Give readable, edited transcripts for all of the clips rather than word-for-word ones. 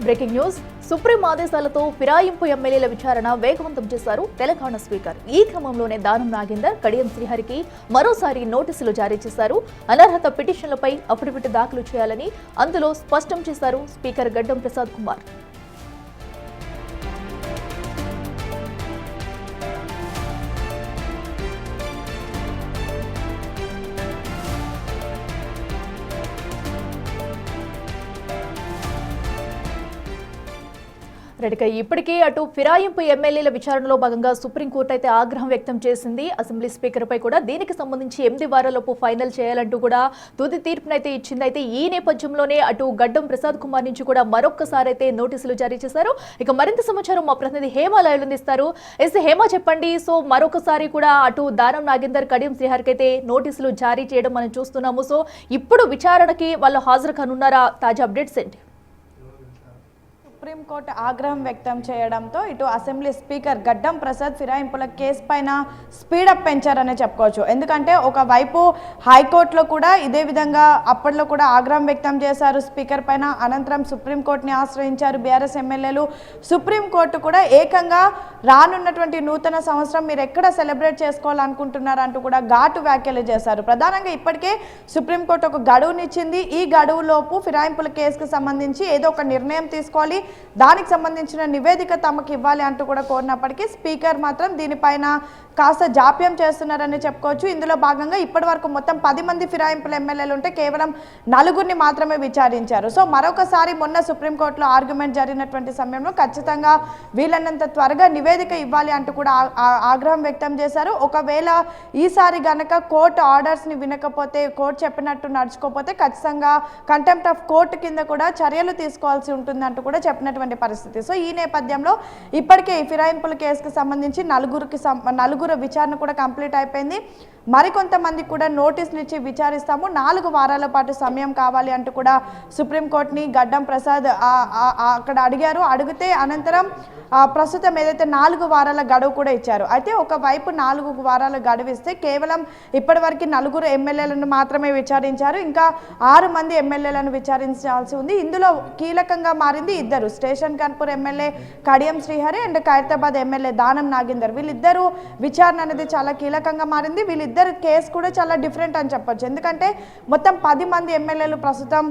Breaking news. Supreme ఆదేశాలతో ఫిరాయింపు ఎమ్మెల్యేల విచారణ వేగవంతం చేశారు తెలంగాణ స్పీకర్. ఈ క్రమంలోనే దానం నాగేందర్, కడియం శ్రీహరికి మరోసారి నోటీసులు జారీ చేశారు. అనర్హత పిటిషన్లపై అఫిడవిట్ దాఖలు చేయాలని అందులో స్పష్టం చేశారు స్పీకర్ గడ్డం ప్రసాద్ కుమార్. ఇప్పటికే అటు ఫిరాయింపు ఎమ్మెల్యేల విచారణలో భాగంగా సుప్రీంకోర్టు అయితే ఆగ్రహం వ్యక్తం చేసింది. అసెంబ్లీ స్పీకర్ పై కూడా దీనికి సంబంధించి 8 వారాలలోపు ఫైనల్ చేయాలంటూ కూడా తుది తీర్పునైతే ఇచ్చింది. అయితే ఈ నేపథ్యంలోనే అటు గడ్డం ప్రసాద్ కుమార్ నుంచి కూడా మరొక్కసారి అయితే నోటీసులు జారీ చేశారు. ఇక మరింత సమాచారం మా ప్రతినిధి హేమ లైవ్ అందిస్తారు. హేమ, చెప్పండి. సో మరొకసారి కూడా అటు దానం నాగేందర్, కడియం శ్రీహరికి అయితే నోటీసులు జారీ చేయడం మనం చూస్తున్నాము. సో ఇప్పుడు విచారణకి వాళ్ళు హాజరు కానున్నారా? తాజా అప్డేట్స్ ఏంటి? సుప్రీంకోర్టు ఆగ్రహం వ్యక్తం చేయడంతో ఇటు అసెంబ్లీ స్పీకర్ గడ్డం ప్రసాద్ ఫిరాయింపుల కేసు పైన స్పీడప్ పెంచారనే చెప్పుకోవచ్చు. ఎందుకంటే ఒకవైపు హైకోర్టులో కూడా ఇదే విధంగా అప్పట్లో కూడా ఆగ్రహం వ్యక్తం చేశారు స్పీకర్ పైన. అనంతరం సుప్రీంకోర్టుని ఆశ్రయించారు బీఆర్ఎస్ ఎమ్మెల్యేలు. సుప్రీంకోర్టు కూడా ఏకంగా రానున్నటువంటి నూతన సంవత్సరం మీరు ఎక్కడ సెలబ్రేట్ చేసుకోవాలనుకుంటున్నారు అంటూ కూడా ఘాటు వ్యాఖ్యలు చేశారు. ప్రధానంగా ఇప్పటికే సుప్రీంకోర్టు ఒక గడువునిచ్చింది. ఈ గడువులోపు ఫిరాయింపుల కేసుకు సంబంధించి ఏదో ఒక నిర్ణయం తీసుకోవాలి, దానికి సంబంధించిన నివేదిక తమకు ఇవ్వాలి అంటూ కూడా కోరినప్పటికీ స్పీకర్ మాత్రం దీనిపైన కాస్త జాప్యం చేస్తున్నారని చెప్పుకోవచ్చు. ఇందులో భాగంగా ఇప్పటి వరకు మొత్తం 10 మంది ఫిరాయింపుల ఎమ్మెల్యేలు ఉంటే కేవలం 4 మాత్రమే విచారించారు. సో మరొకసారి మొన్న సుప్రీంకోర్టులో ఆర్గ్యుమెంట్ జరిగినటువంటి సమయంలో ఖచ్చితంగా వీళ్ళన్నంత త్వరగా నివేదిక ఇవ్వాలి అంటూ కూడా ఆగ్రహం వ్యక్తం చేశారు. ఒకవేళ ఈసారి గనక కోర్టు ఆర్డర్స్ని వినకపోతే, కోర్టు చెప్పినట్టు నడుచుకోకపోతే ఖచ్చితంగా కంటెంప్ట్ ఆఫ్ కోర్టు కింద కూడా చర్యలు తీసుకోవాల్సి ఉంటుందంటూ కూడా చెప్పినటువంటి పరిస్థితి. సో ఈ నేపథ్యంలో ఇప్పటికే ఈ ఫిరాయింపుల కేసుకు సంబంధించి నలుగురు విచారణ కూడా కంప్లీట్ అయిపోయింది. మరికొంతమంది కూడా నోటీసులు ఇచ్చి విచారిస్తాము, 4 వారాల పాటు సమయం కావాలి అంటూ కూడా సుప్రీంకోర్టుని గడ్డం ప్రసాద్ అక్కడ అడిగితే అనంతరం ప్రస్తుతం ఏదైతే 4 వారాల గడువు కూడా ఇచ్చారు. అయితే ఒకవైపు 4 వారాల గడువు ఇస్తే కేవలం ఇప్పటివరకు 4 ఎమ్మెల్యేలను మాత్రమే విచారించారు. ఇంకా 6 మంది ఎమ్మెల్యేలను విచారించాల్సి ఉంది. ఇందులో కీలకంగా మారింది 2. Station Kanpur MLA Kadiyam Srihari and Khairatabad MLA Danam Nagender. వీళ్ళిద్దరూ విచారణ అనేది చాలా కీలకంగా మారింది. వీళ్ళిద్దరు కేసు కూడా చాలా డిఫరెంట్ అని చెప్పొచ్చు. ఎందుకంటే మొత్తం 10 మంది ఎమ్మెల్యేలు ప్రస్తుతం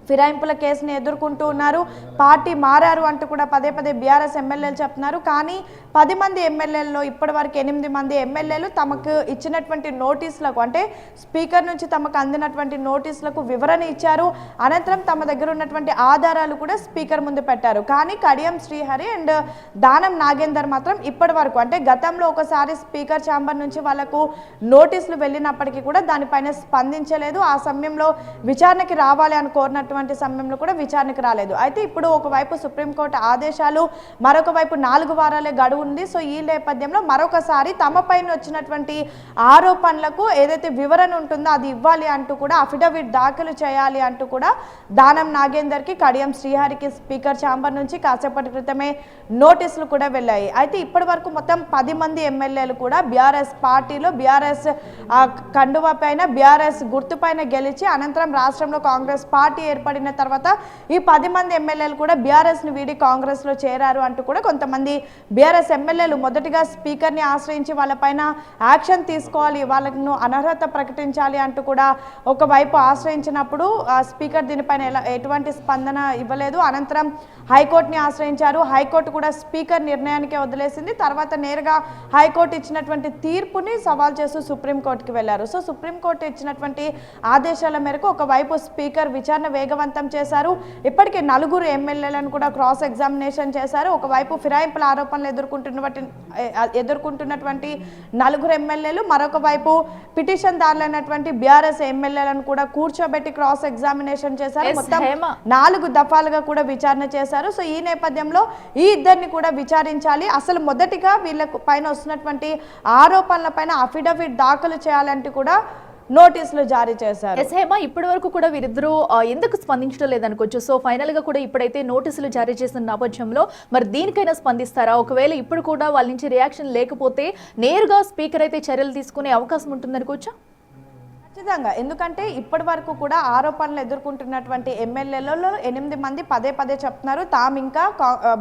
ఫిరాయింపుల కేసుని ఎదుర్కొంటూ ఉన్నారు. పార్టీ మారారు అంటూ కూడా పదే బీఆర్ఎస్ ఎమ్మెల్యేలు చెప్తున్నారు. కానీ 10 మంది ఎమ్మెల్యేలలో ఇప్పటి వరకు 8 మంది ఎమ్మెల్యేలు తమకు ఇచ్చినటువంటి నోటీసులకు, అంటే స్పీకర్ నుంచి తమకు అందినటువంటి నోటీసులకు వివరణ ఇచ్చారు. అనంతరం తమ దగ్గర ఉన్నటువంటి ఆధారాలు కూడా స్పీకర్ ముందు పెట్టారు. కానీ కడియం శ్రీహరి అండ్ దానం నాగేందర్ మాత్రం ఇప్పటి వరకు, అంటే గతంలో ఒకసారి స్పీకర్ ఛాంబర్ నుంచి వాళ్లకు నోటీసులు వెళ్ళినప్పటికీ కూడా దానిపైన స్పందించలేదు. ఆ సమయంలో విచారణకి రావాలి అని కోరినట్టు సమయంలో కూడా విచారణకు రాలేదు. అయితే ఇప్పుడు ఒకవైపు సుప్రీంకోర్టు ఆదేశాలు, మరొక వైపు 4 వారాలే గడువు ఉంది. సో ఈ నేపథ్యంలో మరొకసారి తమ పైన వచ్చినటువంటి ఆరోపణలకు ఏదైతే వివరణ ఉంటుందో అది ఇవ్వాలి అంటూ కూడా అఫిడవిట్ దాఖలు చేయాలి అంటూ కూడా దానం నాగేందర్కి, కడియం శ్రీహరికి స్పీకర్ ఛాంబర్ నుంచి కాసేపటి క్రితమే నోటీసులు కూడా వెళ్ళాయి. అయితే ఇప్పటి వరకు మొత్తం 10 మంది ఎమ్మెల్యేలు కూడా బీఆర్ఎస్ పార్టీలో బీఆర్ఎస్ కండువా పైన, బీఆర్ఎస్ గుర్తు పైన గెలిచి అనంతరం రాష్ట్రంలో కాంగ్రెస్ పార్టీ ఏర్పడిన తర్వాత ఈ 10 మంది ఎమ్మెల్యేలు కూడా బీఆర్ఎస్ని వీడి కాంగ్రెస్లో చేరారు అంటూ కూడా కొంతమంది బీఆర్ఎస్ ఎమ్మెల్యేలు మొదటిగా స్పీకర్ని ఆశ్రయించి వాళ్ళపైన యాక్షన్ తీసుకోవాలి, వాళ్ళను అనర్హత ప్రకటించాలి అంటూ కూడా ఒకవైపు ఆశ్రయించినప్పుడు స్పీకర్ దీనిపైన ఎటువంటి స్పందన ఇవ్వలేదు. అనంతరం హైకోర్టుని ఆశ్రయించారు. హైకోర్టు కూడా స్పీకర్ నిర్ణయానికే వదిలేసింది. తర్వాత నేరుగా హైకోర్టు ఇచ్చినటువంటి తీర్పుని సవాల్ చేస్తూ సుప్రీంకోర్టుకి వెళ్లారు. సో సుప్రీంకోర్టు ఇచ్చినటువంటి ఆదేశాల మేరకు ఒకవైపు స్పీకర్ విచారణ వేగవంతం చేశారు. ఇప్పటికే 4 ఎమ్మెల్యేలను కూడా క్రాస్ ఎగ్జామినేషన్ చేశారు. ఒకవైపు ఫిరాయింపుల ఆరోపణలు ఎదుర్కొంటున్నటువంటి 4 ఎమ్మెల్యేలు, మరొక వైపు పిటిషన్ దారులైనటువంటి బీఆర్ఎస్ ఎమ్మెల్యేలను కూడా కూర్చోబెట్టి క్రాస్ ఎగ్జామినేషన్ చేశారు. మొత్తం 4 దఫాలుగా కూడా విచారణ చేశారు. సో ఈ నేపథ్యంలో ఈ ఇద్దరిని కూడా విచారించాలి. అసలు మొదటిగా వీళ్ళ పైన వస్తున్నటువంటి ఆరోపణల పైన అఫిడవిట్ దాఖలు చేయాలంటూ కూడా నోటీసులు జారీ చేశారు. ఇప్పటి వరకు కూడా వీరిద్దరూ ఎందుకు స్పందించడం లేదనుకోవచ్చు. సో ఫైనల్ గా కూడా ఇప్పుడైతే నోటీసులు జారీ చేసిన నేపథ్యంలో మరి దీనికైనా స్పందిస్తారా? ఒకవేళ ఇప్పుడు కూడా వాళ్ళ నుంచి రియాక్షన్ లేకపోతే నేరుగా స్పీకర్ అయితే చర్యలు తీసుకునే అవకాశం ఉంటుందనుకోవచ్చా? ఖచ్చితంగా. ఎందుకంటే ఇప్పటి వరకు కూడా ఆరోపణలు ఎదుర్కొంటున్నటువంటి ఎమ్మెల్యేలలో 8 మంది పదే పదే చెప్తున్నారు తాము ఇంకా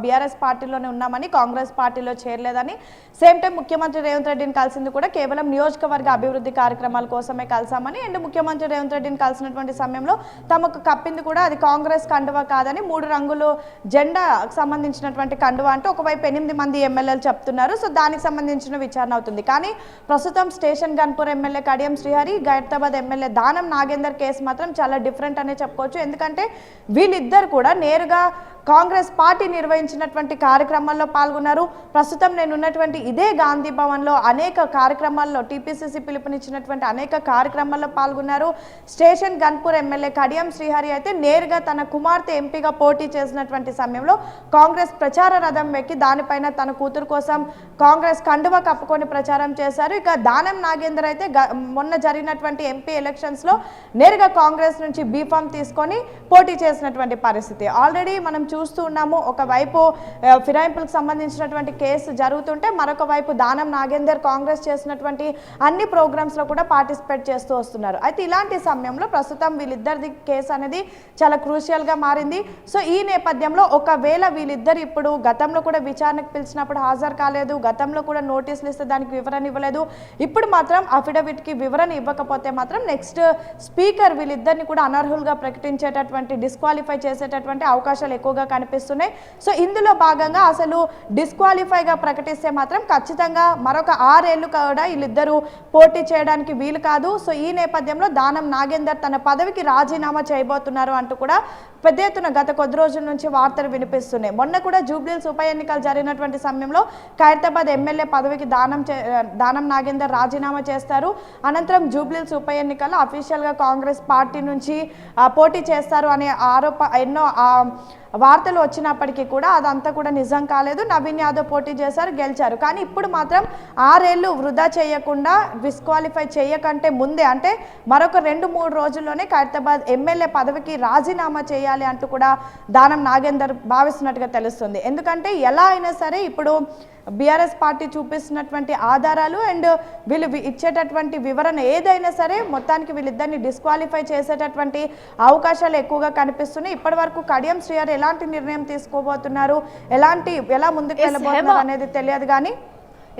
బీఆర్ఎస్ పార్టీలోనే ఉన్నామని, కాంగ్రెస్ పార్టీలో చేరలేదని. సేమ్ టైం ముఖ్యమంత్రి రేవంత్ రెడ్డిని కలిసింది కూడా కేవలం నియోజకవర్గ అభివృద్ధి కార్యక్రమాల కోసమే కలిసామని, అండ్ ముఖ్యమంత్రి రేవంత్ రెడ్డిని కలిసినటువంటి సమయంలో తమకు కప్పింది కూడా అది కాంగ్రెస్ కండువా కాదని 3 రంగులు జెండాకు సంబంధించినటువంటి కండువా అంటే ఒకవైపు 8 మంది ఎమ్మెల్యేలు చెప్తున్నారు. సో దానికి సంబంధించిన విచారణ అవుతుంది. కానీ ప్రస్తుతం Station Ghanpur MLA Kadiyam Srihari, Khairatabad MLA Danam Nagender case మాత్రం చాలా డిఫరెంట్ అనే చెప్పుకోవచ్చు. ఎందుకంటే వీళ్ళిద్దరు కూడా నేరుగా కాంగ్రెస్ పార్టీ నిర్వహించినటువంటి కార్యక్రమాల్లో పాల్గొన్నారు. ప్రస్తుతం నేను ఉన్నటువంటి ఇదే గాంధీ భవన్లో అనేక కార్యక్రమాల్లో టీపీసీసీ పిలుపునిచ్చినటువంటి అనేక కార్యక్రమాల్లో పాల్గొన్నారు. స్టేషన్ గన్పూర్ ఎమ్మెల్యే కడియం శ్రీహరి అయితే నేరుగా తన కుమార్తె ఎంపీగా పోటీ చేసినటువంటి సమయంలో కాంగ్రెస్ ప్రచార రథం ఎక్కి దానిపైన తన కూతురు కోసం కాంగ్రెస్ కండువా కప్పుకొని ప్రచారం చేశారు. ఇక దానం నాగేందర్ అయితే మొన్న జరిగినటువంటి ఎంపీ ఎలక్షన్స్లో నేరుగా కాంగ్రెస్ నుంచి బీఫామ్ తీసుకొని పోటీ చేసినటువంటి పరిస్థితి ఆల్రెడీ మనం చూస్తూ ఉన్నాము. ఒకవైపు ఫిరాయింపులకు సంబంధించినటువంటి కేసు జరుగుతుంటే మరొక వైపు దానం నాగేందర్ కాంగ్రెస్ చేసినటువంటి అన్ని ప్రోగ్రామ్స్లో కూడా పార్టిసిపేట్ చేస్తూ వస్తున్నారు. అయితే ఇలాంటి సమయంలో ప్రస్తుతం వీళ్ళిద్దరిది కేసు అనేది చాలా క్రూషియల్గా మారింది. సో ఈ నేపథ్యంలో ఒకవేళ వీళ్ళిద్దరు ఇప్పుడు గతంలో కూడా విచారణకు పిలిచినప్పుడు హాజరు కాలేదు, గతంలో కూడా నోటీసులు ఇస్తే దానికి వివరణ ఇవ్వలేదు, ఇప్పుడు మాత్రం అఫిడవిట్కి వివరణ ఇవ్వకపోతే మాత్రం నెక్స్ట్ స్పీకర్ వీళ్ళిద్దరిని కూడా అనర్హులుగా ప్రకటించేటటువంటి, డిస్క్వాలిఫై చేసేటటువంటి అవకాశాలు ఎక్కువగా కనిపిస్తున్నాయి. సో ఇందులో భాగంగా అసలు డిస్క్వాలిఫైగా ప్రకటిస్తే మాత్రం ఖచ్చితంగా మరొక 6 ఏళ్లు కూడా వీళ్ళిద్దరూ పోటీ చేయడానికి వీలు కాదు. సో ఈ నేపథ్యంలో దానం నాగేందర్ తన పదవికి రాజీనామా చేయబోతున్నారు అంటూ కూడా పెద్ద ఎత్తున గత కొద్ది రోజుల నుంచి వార్తలు వినిపిస్తున్నాయి. మొన్న కూడా జూబ్లీహిల్స్ ఉప ఎన్నికలు జరిగినటువంటి సమయంలో ఖైరతాబాద్ ఎమ్మెల్యే పదవికి దానం నాగేందర్ రాజీనామా చేస్తారు. అనంతరం జూబ్లీహిల్స్ ఉప ఎన్నికల్లో అఫీషియల్గా కాంగ్రెస్ పార్టీ నుంచి పోటీ చేస్తారు అనే ఎన్నో వార్తలు వచ్చినప్పటికీ కూడా అదంతా కూడా నిజం కాలేదు. నవీన్ యాదవ్ పోటీ చేశారు, గెలిచారు. కానీ ఇప్పుడు మాత్రం 6 ఏళ్లు వృధా చేయకుండా, డిస్క్వాలిఫై చేయకంటే ముందే అంటే మరొక 2-3 రోజుల్లోనే ఖైరతాబాద్ ఎమ్మెల్యే పదవికి రాజీనామా చేయాలి అంటూ కూడా దానం నాగేందర్ భావిస్తున్నట్టుగా తెలుస్తుంది. ఎందుకంటే ఎలా అయినా సరే ఇప్పుడు బీఆర్ఎస్ పార్టీ చూపిస్తున్నటువంటి ఆధారాలు అండ్ వీళ్ళు ఇచ్చేటటువంటి వివరణ ఏదైనా సరే మొత్తానికి వీళ్ళిద్దరిని డిస్క్వాలిఫై చేసేటటువంటి అవకాశాలు ఎక్కువగా కనిపిస్తున్నాయి. ఇప్పటి వరకు కడియం శ్రీహరి ఎలాంటి నిర్ణయం తీసుకోబోతున్నారు, ఎలా ముందుకు వెళ్ళబోతున్నారు అనేది తెలియదు. కానీ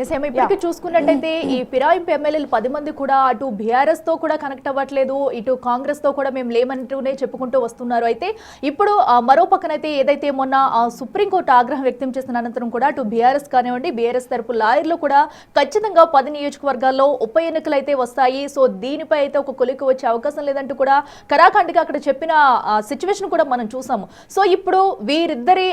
ఇప్పటికీ చూసుకున్నట్టయితే ఈ ఫిరాయింపు ఎమ్మెల్యేలు 10 మంది కూడా అటు బీఆర్ఎస్ తో కూడా కనెక్ట్ అవ్వట్లేదు, ఇటు కాంగ్రెస్ తో కూడా మేము లేమంటూనే చెప్పుకుంటూ వస్తున్నారు. అయితే ఇప్పుడు మరో పక్కనైతే ఏదైతే మొన్న సుప్రీంకోర్టు ఆగ్రహం వ్యక్తం చేసిన అనంతరం కూడా అటు బీఆర్ఎస్ కానివ్వండి, బీఆర్ఎస్ తరపు లాయర్లు కూడా ఖచ్చితంగా 10 నియోజకవర్గాల్లో ఉప ఎన్నికలు అయితే వస్తాయి, సో దీనిపై అయితే ఒక కొలికి వచ్చే అవకాశం లేదంటూ కూడా కరాఖండిగా అక్కడ చెప్పిన సిచ్యువేషన్ కూడా మనం చూసాము. సో ఇప్పుడు వీరిద్దరి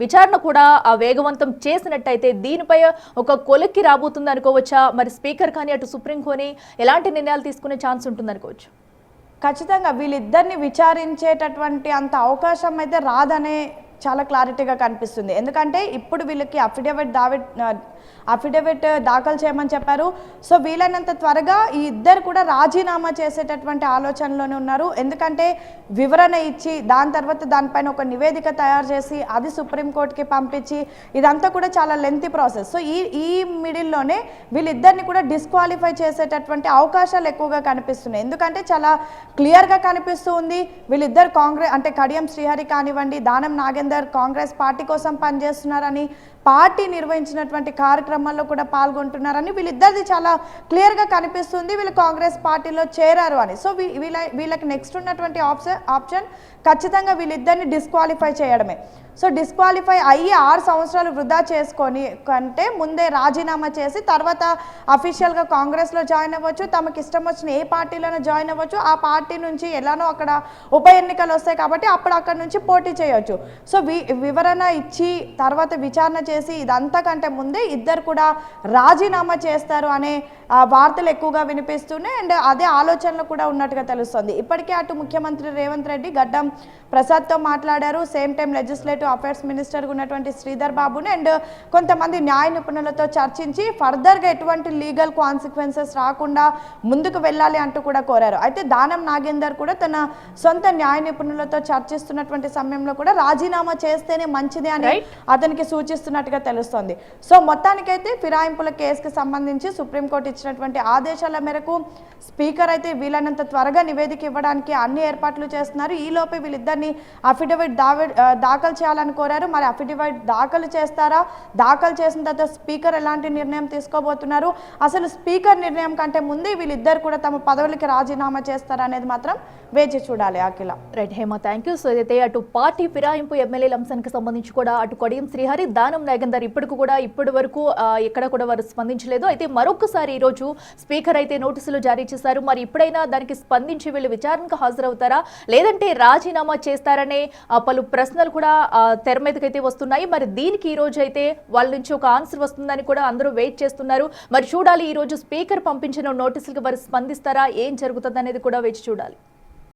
విచారణ కూడా వేగవంతం చేసినట్టయితే దీనిపై ఒక కొలిక్కి రాబోతుంది అనుకోవచ్చా? మరి స్పీకర్ కానీ అటు సుప్రీం కోర్టు ఎలాంటి నిర్ణయాలు తీసుకునే ఛాన్స్ ఉంటుంది అనుకోవచ్చు? ఖచ్చితంగా వీళ్ళిద్దరిని విచారించేటటువంటి అంత అవకాశం అయితే రాదనే చాలా క్లారిటీగా కనిపిస్తుంది. ఎందుకంటే ఇప్పుడు వీళ్ళకి అఫిడవిట్ దాఖలు చేయమని చెప్పారు. సో వీలైనంత త్వరగా ఈ ఇద్దరు కూడా రాజీనామా చేసేటటువంటి ఆలోచనలోనే ఉన్నారు. ఎందుకంటే వివరణ ఇచ్చి దాని తర్వాత దానిపైన ఒక నివేదిక తయారు చేసి అది సుప్రీంకోర్టుకి పంపించి ఇదంతా కూడా చాలా లెంతీ ప్రాసెస్. సో ఈ మిడిల్లోనే వీళ్ళిద్దరిని కూడా డిస్క్వాలిఫై చేసేటటువంటి అవకాశాలు ఎక్కువగా కనిపిస్తున్నాయి. ఎందుకంటే చాలా క్లియర్గా కనిపిస్తూ ఉంది వీళ్ళిద్దరు కాంగ్రెస్ అంటే కడియం శ్రీహరి కానివ్వండి, దానం నాగేందర్ కాంగ్రెస్ పార్టీ కోసం పనిచేస్తున్నారని, పార్టీ నిర్వహించినటువంటి కార్యక్రమాల్లో కూడా పాల్గొంటున్నారని వీళ్ళిద్దరిది చాలా క్లియర్గా కనిపిస్తుంది. వీళ్ళు కాంగ్రెస్ పార్టీలో చేరారు అని. సో వీళ్ళకి నెక్స్ట్ ఉన్నటువంటి ఆప్షన్ ఖచ్చితంగా వీళ్ళిద్దరిని డిస్క్వాలిఫై చేయడమే. సో డిస్క్వాలిఫై అయ్యి 6 సంవత్సరాలు వృధా చేసుకొని కంటే ముందే రాజీనామా చేసి తర్వాత అఫీషియల్గా కాంగ్రెస్లో జాయిన్ అవ్వచ్చు, తమకు ఇష్టం వచ్చిన ఏ పార్టీలోనో జాయిన్ అవ్వచ్చు. ఆ పార్టీ నుంచి ఎలానో అక్కడ ఉప ఎన్నికలు వస్తాయి కాబట్టి అప్పుడు అక్కడ నుంచి పోటీ చేయవచ్చు. సో వివరణ ఇచ్చి తర్వాత విచారణ చేసి ఇదంతా కంటే ముందే ఇద్దరు కూడా రాజీనామా చేస్తారు అనే వార్తలు ఎక్కువగా వినిపిస్తున్నాయి. అండ్ అదే ఆలోచనలు కూడా ఉన్నట్టుగా తెలుస్తుంది. ఇప్పటికే అటు ముఖ్యమంత్రి రేవంత్ రెడ్డి, గడ్డం ప్రసాద్తో మాట్లాడారు. సేమ్ టైం లెజిస్లేటివ్ అఫైర్స్ మినిస్టర్గా ఉన్నటువంటి శ్రీధర్ బాబుని అండ్ కొంతమంది న్యాయ నిపుణులతో చర్చించి ఫర్దర్గా ఎటువంటి లీగల్ కాన్సిక్వెన్సెస్ రాకుండా ముందుకు వెళ్ళాలి అంటూ కూడా కోరారు. అయితే దానం నాగేందర్ కూడా తన సొంత న్యాయ నిపుణులతో చర్చిస్తున్నటువంటి సమయంలో కూడా రాజీనామా చేస్తేనే మంచిది అని అతనికి సూచిస్తున్నట్టుగా తెలుస్తోంది. సో మొత్తానికైతే ఫిరాయింపుల కేసుకి సంబంధించి సుప్రీంకోర్టు ఇచ్చినటువంటి ఆదేశాల మేరకు స్పీకర్ అయితే వీలైనంత త్వరగా నివేదిక ఇవ్వడానికి అన్ని ఏర్పాట్లు చేస్తున్నారు. ఈలోపే వీళ్ళిద్దరిని అఫిడవిట్ దాఖలు చేయాలని కోరారు. మరి అఫిడవిట్ దాఖలు చేస్తారా? దాఖలు చేసిన తర్వాత స్పీకర్ ఎలాంటి నిర్ణయం తీసుకోబోతున్నారు? అసలు స్పీకర్ నిర్ణయం కంటే ముందే వీళ్ళిద్దరు కూడా తమ పదవులకి రాజీనామా చేస్తారా అనేది మాత్రం వేచి చూడాలి. Akhila. Right Hema, thank you. So అయితే అటు పార్టీ ఫిరాయింపు ఎమ్మెల్యేల అంశానికి సంబంధించి కూడా అటు కడియం శ్రీహరి, దానం నాగేందర్ ఇప్పటి వరకు ఎక్కడ కూడా వారు స్పందించలేదు. అయితే మరొకసారి ఈ రోజు స్పీకర్ అయితే నోటీసులు జారీ చేశారు. మరి ఇప్పుడైనా దానికి స్పందించి వీళ్ళు విచారణకు హాజరవుతారా లేదంటే రాజీనామా చేస్తారనే పలు ప్రశ్నలు కూడా తెర మీదకైతే వస్తున్నాయి. మరి దీనికి ఈ రోజు అయితే వాళ్ళ నుంచి ఒక ఆన్సర్ వస్తుందని కూడా అందరూ వెయిట్ చేస్తున్నారు. మరి చూడాలి ఈ రోజు స్పీకర్ పంపించిన నోటీసులకు వారు స్పందిస్తారా, ఏం జరుగుతుంది అనేది కూడా వేచి చూడాలి.